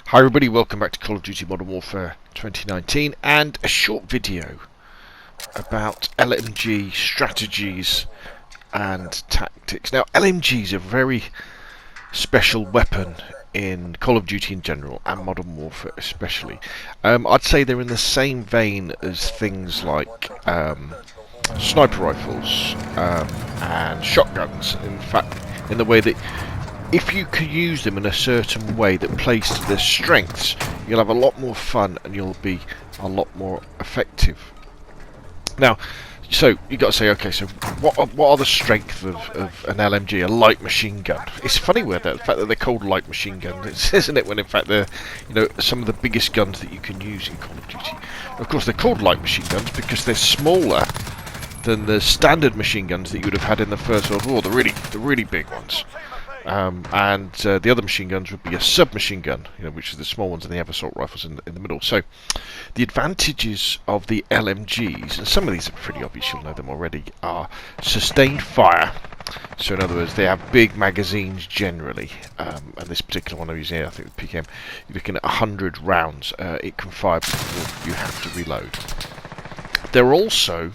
Hi everybody, welcome back to Call of Duty Modern Warfare 2019 and a short video about LMG strategies and tactics. Now LMGs are a very special weapon in Call of Duty in general and Modern Warfare especially. I'd say they're in the same vein as things like sniper rifles and shotguns, in fact, in the way that if you can use them in a certain way that plays to their strengths, you'll have a lot more fun and you'll be a lot more effective. Now, so you've got to say, okay, so what are the strengths of an LMG, a light machine gun? It's funny with the fact that they're called light machine guns, isn't it? When in fact they're, some of the biggest guns that you can use in Call of Duty. Of course, they're called light machine guns because they're smaller than the standard machine guns that you would have had in the First World War, the really big ones. And the other machine guns would be a submachine gun, which is the small ones, and they have assault rifles in the middle. So the advantages of the LMGs, and some of these are pretty obvious, you'll know them already, are sustained fire. So in other words, they have big magazines generally, and this particular one I'm using here, I think the PKM, you're looking at 100 rounds it can fire before you have to reload. They're also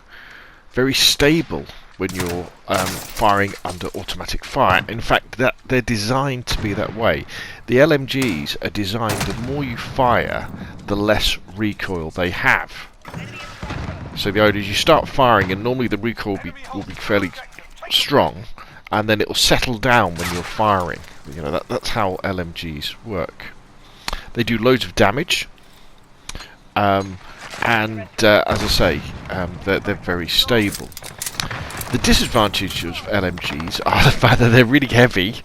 very stable when you're firing under automatic fire. In fact, they're designed to be that way. The LMGs are designed, the more you fire, the less recoil they have. So the idea is you start firing and normally the recoil will be fairly strong, and then it will settle down when you're firing. That's how LMGs work. They do loads of damage, and as I say, they're very stable. The disadvantages of LMGs are the fact that they're really heavy,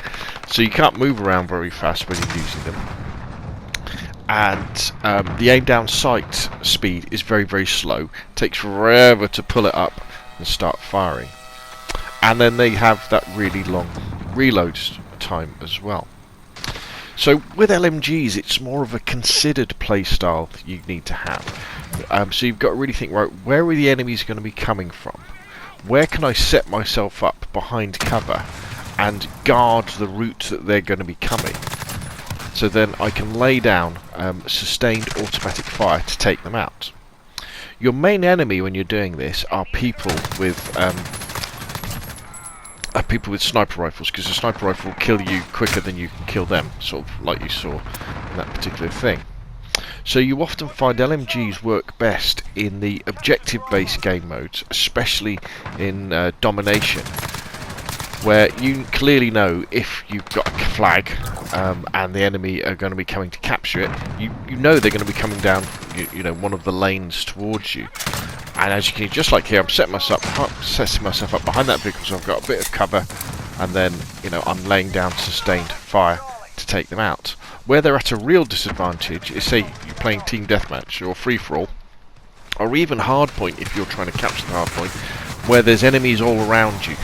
so you can't move around very fast when you're using them. And the aim down sight speed is very slow. It takes forever to pull it up and start firing. And then they have that really long reload time as well. So with LMGs, it's more of a considered playstyle that you need to have. So you've got to really think, right, where are the enemies going to be coming from? Where can I set myself up behind cover and guard the route that they're going to be coming? So then I can lay down sustained automatic fire to take them out. Your main enemy when you're doing this are people with sniper rifles, because a sniper rifle will kill you quicker than you can kill them, sort of like you saw in that particular thing. So you often find LMGs work best in the objective-based game modes, especially in domination, where you clearly know if you've got a flag and the enemy are going to be coming to capture it. You know they're going to be coming down, one of the lanes towards you. And as you can, just like here, I'm setting myself up behind that vehicle, so I've got a bit of cover, and then I'm laying down sustained fire to take them out. Where they're at a real disadvantage is, say, you're playing team deathmatch or free-for-all, or even hardpoint if you're trying to capture the hardpoint, where there's enemies all around you.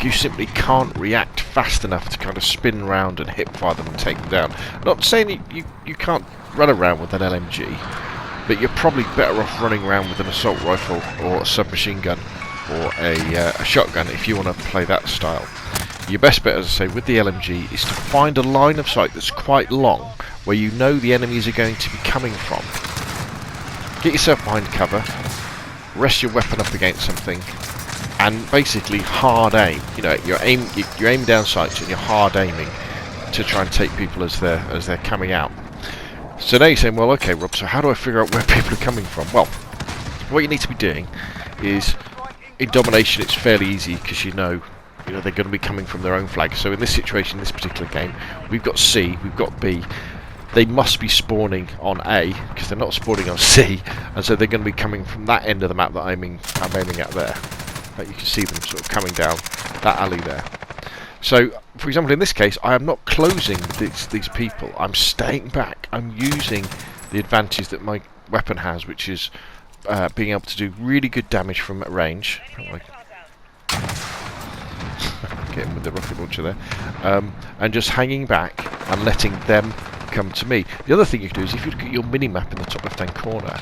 You simply can't react fast enough to kind of spin around and hip-fire them and take them down. Not saying you can't run around with an LMG, but you're probably better off running around with an assault rifle or a submachine gun or a shotgun if you want to play that style. Your best bet, as I say, with the LMG is to find a line of sight that's quite long, where you know the enemies are going to be coming from. Get yourself behind cover, rest your weapon up against something, and basically hard aim. You're aiming down sights and you're hard aiming to try and take people as they're coming out. So now you're saying, well, okay, Rob, so how do I figure out where people are coming from? Well, what you need to be doing is, in domination, it's fairly easy because they're going to be coming from their own flag. So in this situation, in this particular game, we've got C, we've got B. They must be spawning on A because they're not spawning on C, and so they're going to be coming from that end of the map that I'm aiming at there. But you can see them sort of coming down that alley there. So, for example, in this case, I am not closing these people. I'm staying back. I'm using the advantage that my weapon has, which is being able to do really good damage from range. Getting with the rocket launcher there, and just hanging back and letting them come to me. The other thing you can do is, if you look at your mini-map in the top left-hand corner,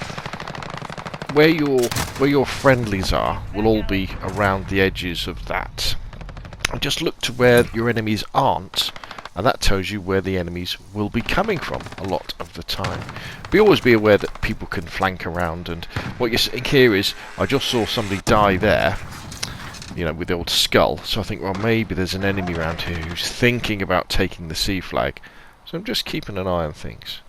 where your friendlies are will all be around the edges of that. And just look to where your enemies aren't, and that tells you where the enemies will be coming from a lot of the time. But always be aware that people can flank around, and what you're seeing here is, I just saw somebody die there, you know, with the old skull, so I think, well, maybe there's an enemy around here who's thinking about taking the C flag, so I'm just keeping an eye on things.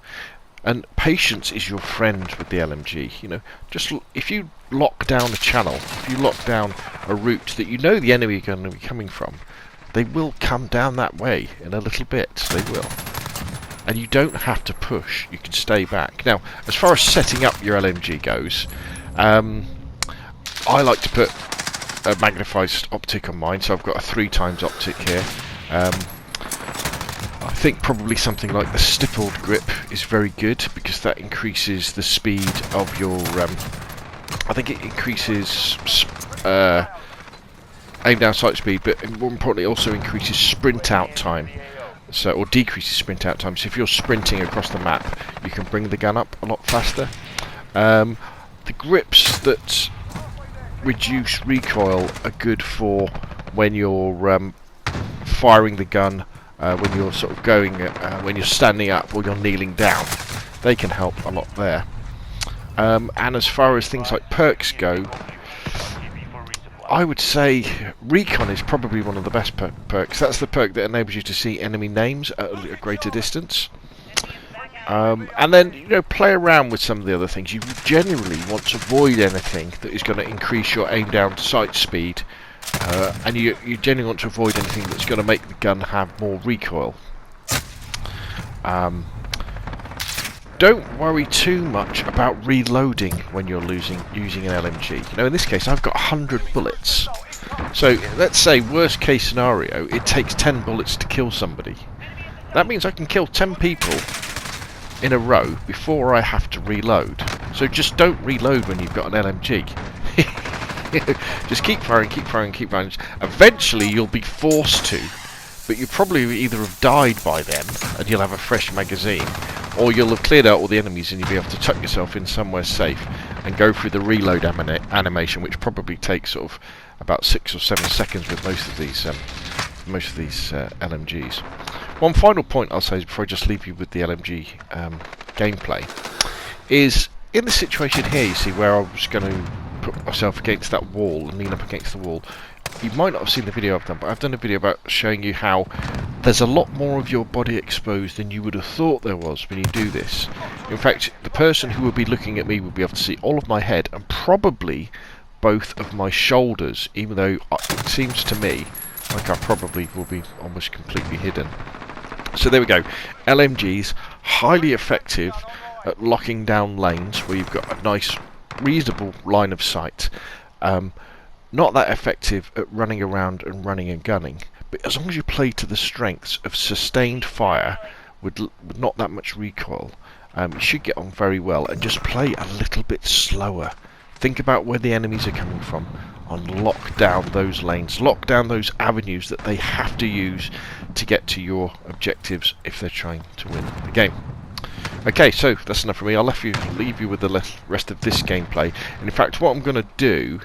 And patience is your friend with the LMG. You know, just if you lock down a channel, if you lock down a route that you know the enemy are going to be coming from, they will come down that way in a little bit. They will. And you don't have to push. You can stay back. Now, as far as setting up your LMG goes, I like to put a magnified optic on mine, so I've got a 3x optic here. I think probably something like the stippled grip is very good, because that increases the speed of your I think it increases aim down sight speed, but more importantly also increases sprint out time, so, or decreases sprint out time. So if you're sprinting across the map, you can bring the gun up a lot faster. The grips that reduce recoil are good for when you're firing the gun, when you're sort of going, when you're standing up or you're kneeling down. They can help a lot there. And as far as things like perks go, I would say Recon is probably one of the best perks. That's the perk that enables you to see enemy names at a greater distance. And then, you know, play around with some of the other things. You generally want to avoid anything that is going to increase your aim down sight speed. And you generally want to avoid anything that's going to make the gun have more recoil. Don't worry too much about reloading when you're using an LMG. You know, in this case, I've got 100 bullets. So let's say worst case scenario, it takes 10 bullets to kill somebody. That means I can kill 10 people in a row before I have to reload. So just don't reload when you've got an LMG. Just keep firing, keep firing, keep firing. Eventually you'll be forced to, but you probably either have died by then and you'll have a fresh magazine, or you'll have cleared out all the enemies and you'll be able to tuck yourself in somewhere safe and go through the reload animation, which probably takes sort of about 6 or 7 seconds with most of these LMGs. One final point I'll say before I just leave you with the LMG gameplay is, in the situation here, you see, where I was going to put myself against that wall and lean up against the wall. You might not have seen the video I've done, but I've done a video about showing you how there's a lot more of your body exposed than you would have thought there was when you do this. In fact, the person who would be looking at me would be able to see all of my head and probably both of my shoulders, even though it seems to me like I probably will be almost completely hidden. So there we go. LMGs, highly effective at locking down lanes where you've got a nice reasonable line of sight. Not that effective at running around and running and gunning, but as long as you play to the strengths of sustained fire with not that much recoil, you should get on very well. And just play a little bit slower. Think about where the enemies are coming from and lock down those lanes, lock down those avenues that they have to use to get to your objectives if they're trying to win the game. Okay, so that's enough for me. I'll leave you with the rest of this gameplay. And in fact, what I'm going to do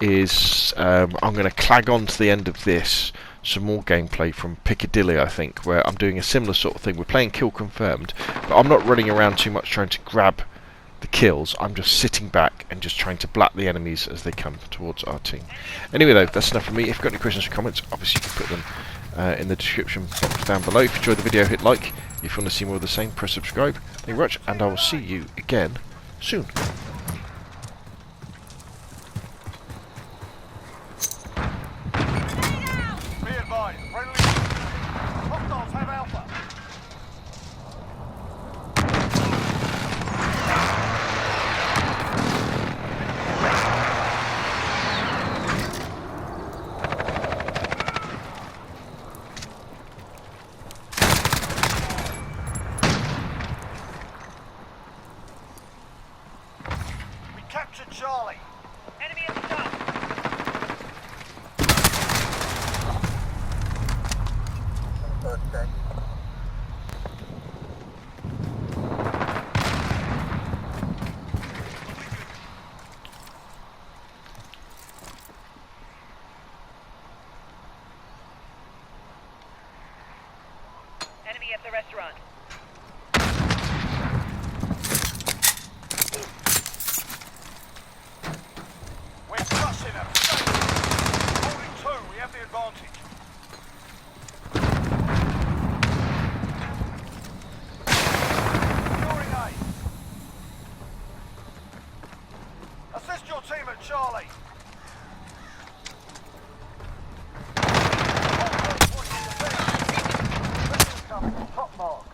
is I'm going to clag on to the end of this some more gameplay from Piccadilly, I think, where I'm doing a similar sort of thing. We're playing kill confirmed, but I'm not running around too much trying to grab the kills. I'm just sitting back and just trying to blat the enemies as they come towards our team. Anyway though, that's enough for me. If you've got any questions or comments, obviously you can put them in the description box down below. If you enjoyed the video, hit like. If you want to see more of the same, press subscribe. Thank you very much, and I will see you again soon. Captured Charlie. Enemy at the top. Charlie. Top mark.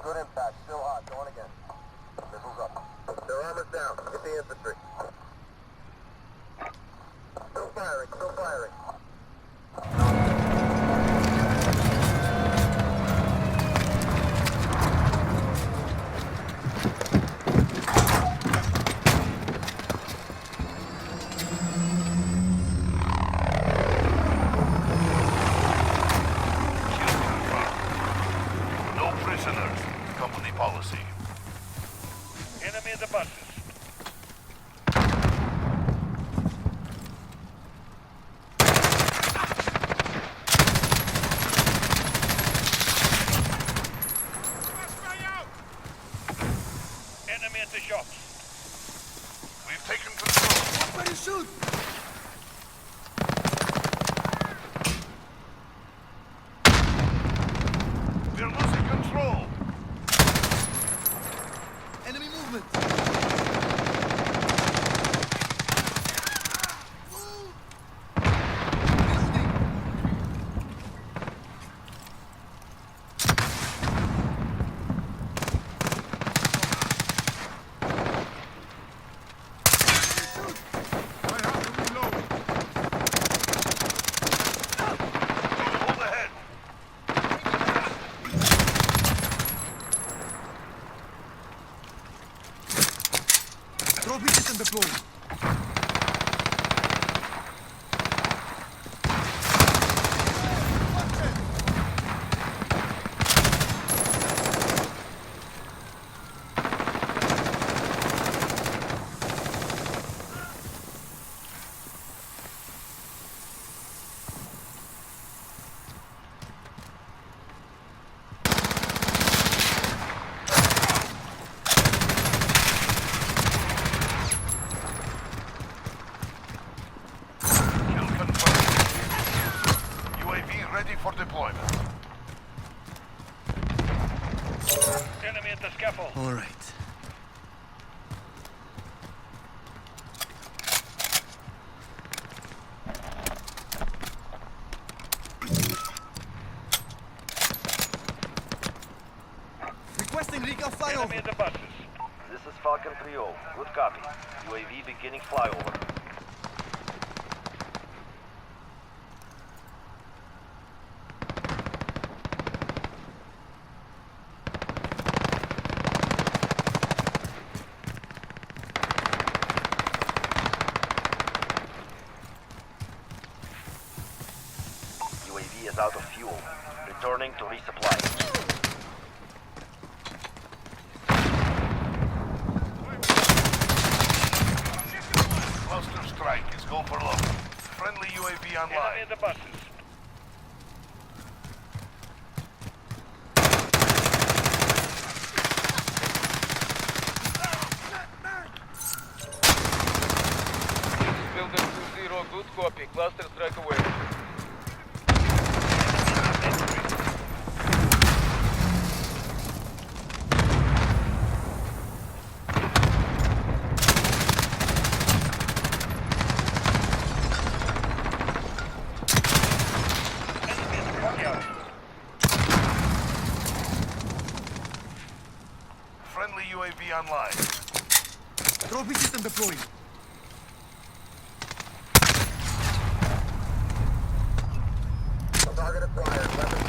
Good impact, still hot, going again. Missiles up. Their armor's down, get the infantry. Still firing, still firing. No prisoners. Company policy. Enemy at the buses. Enemy at the shops. We've taken control. Where you shoot? We're losing control. Enemy movement. Hold ahead. Throw pieces and deploy. Kill confirmed. UAV ready for deployment. Enemy at the scaffold. All right. Requesting recon flyover. Enemy at the buses. This is Falcon 3-0. Good copy. UAV beginning flyover. UAV is out of fuel. Returning to resupply. Cluster strike is go for low. Friendly UAV Enemy online. at the buses. Building 2-0, good copy. Cluster strike away. Enemy at the courtyard. Friendly UAV online. Throw pieces and deploy. Target acquired. Weapons.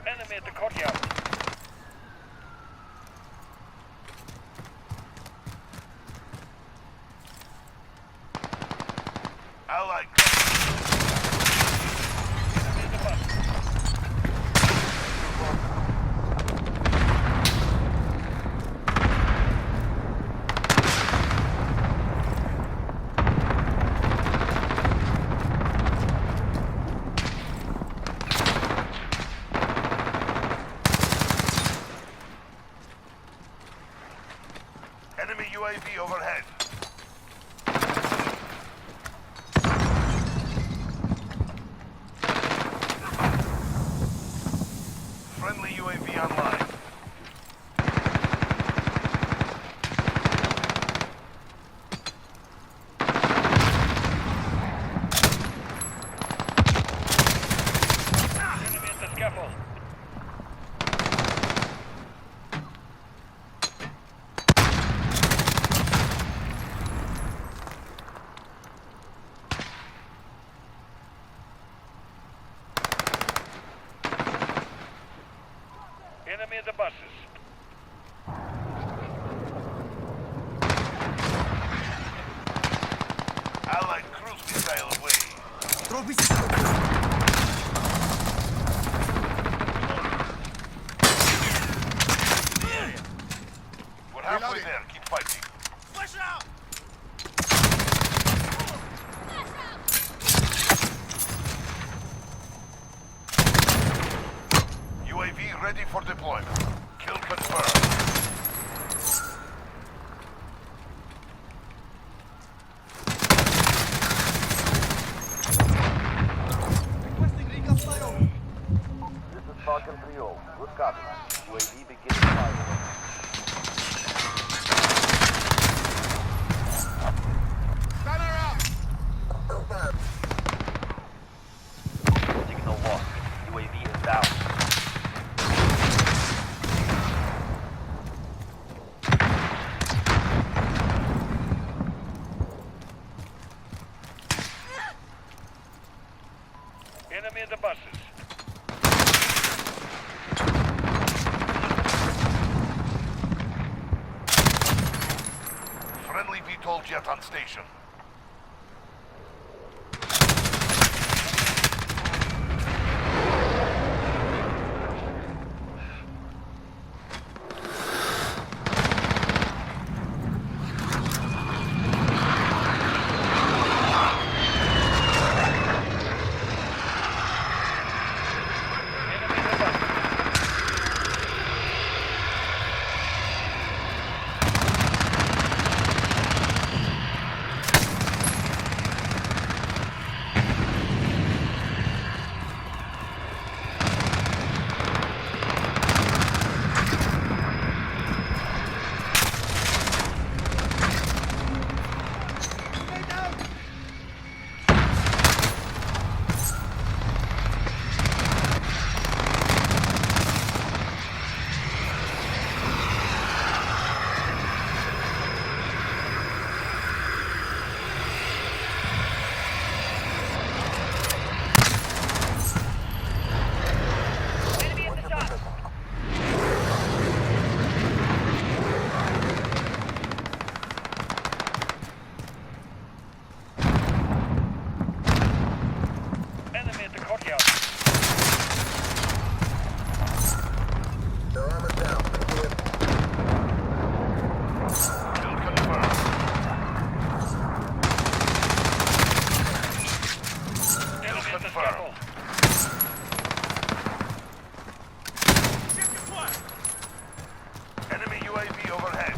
Enemy at the courtyard. Allied. Enemy at the buses. Friendly UAV online. Enemy at the scaffold. Enemy at the buses. Allied cruise missile away. We're halfway there. Keep fighting. UAV ready for deployment. Kill confirmed. This is Falcon 3-0. Good copy. UAV beginning fire. Signal lost. UAV is down. Enemy at the buses. Friendly VTOL jet on station. Enemy at the buses. Enemy at the courtyard. Their armor's down. Kill confirmed. Enemy at the confirmed. scaffold. Enemy UAV overhead.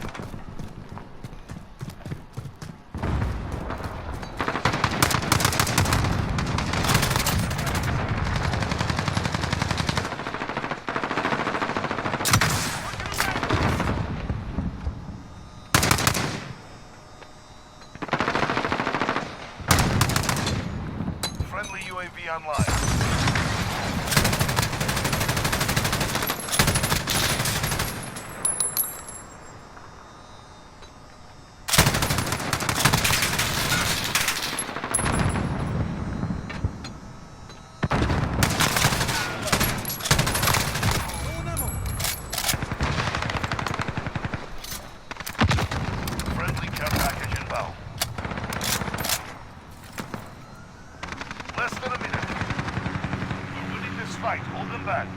Friendly UAV online. Friendly care package inbound. Less than a minute. We're winning this fight. Hold them back.